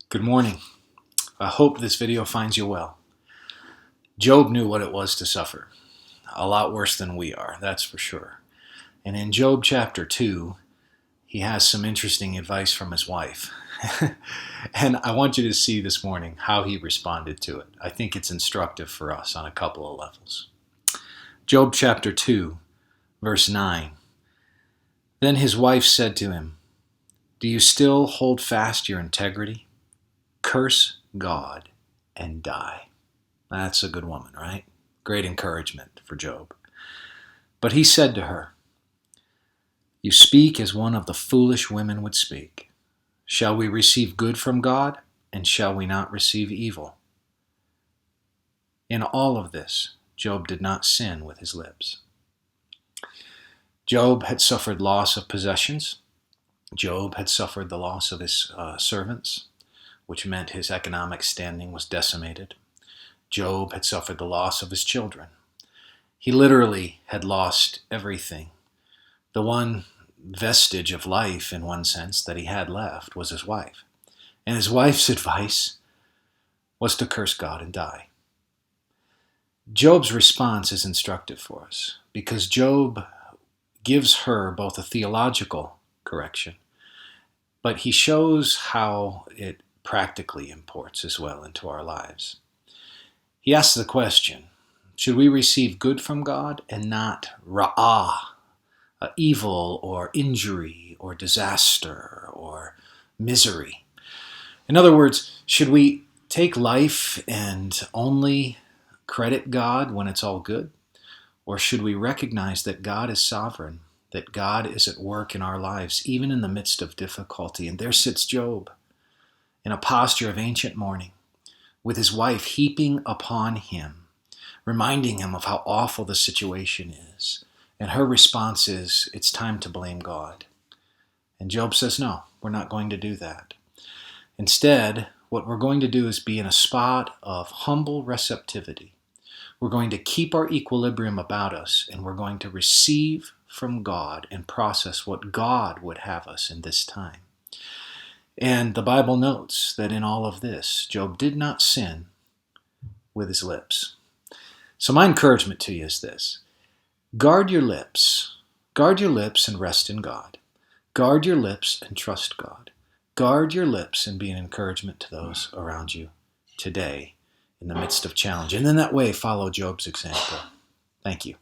Good morning. I hope this video finds you well. Job knew what it was to suffer. A lot worse than we are, that's for sure. And in Job chapter 2, he has some interesting advice from his wife. And I want you to see this morning how he responded to it. I think it's instructive for us on a couple of levels. Job chapter 2, verse 9. Then his wife said to him, "Do you still hold fast your integrity? Curse God and die." That's a good woman, right? Great encouragement for Job. But he said to her, "You speak as one of the foolish women would speak. Shall we receive good from God, and shall we not receive evil?" In all of this, Job did not sin with his lips. Job had suffered loss of possessions. Job had suffered the loss of his servants, which meant his economic standing was decimated. Job had suffered the loss of his children. He literally had lost everything. The one vestige of life, in one sense, that he had left was his wife. And his wife's advice was to curse God and die. Job's response is instructive for us because Job gives her both a theological correction, but he shows how it practically imports as well into our lives. He asks the question, should we receive good from God and not ra'ah, evil or injury or disaster or misery? In other words, should we take life and only credit God when it's all good? Or should we recognize that God is sovereign, that God is at work in our lives, even in the midst of difficulty? And there sits Job in a posture of ancient mourning, with his wife heaping upon him, reminding him of how awful the situation is. And her response is, it's time to blame God. And Job says, no, we're not going to do that. Instead, what we're going to do is be in a spot of humble receptivity. We're going to keep our equilibrium about us, and we're going to receive from God and process what God would have us in this time. And the Bible notes that in all of this, Job did not sin with his lips. So my encouragement to you is this: guard your lips. Guard your lips and rest in God. Guard your lips and trust God. Guard your lips and be an encouragement to those around you today in the midst of challenge. And in that way, follow Job's example. Thank you.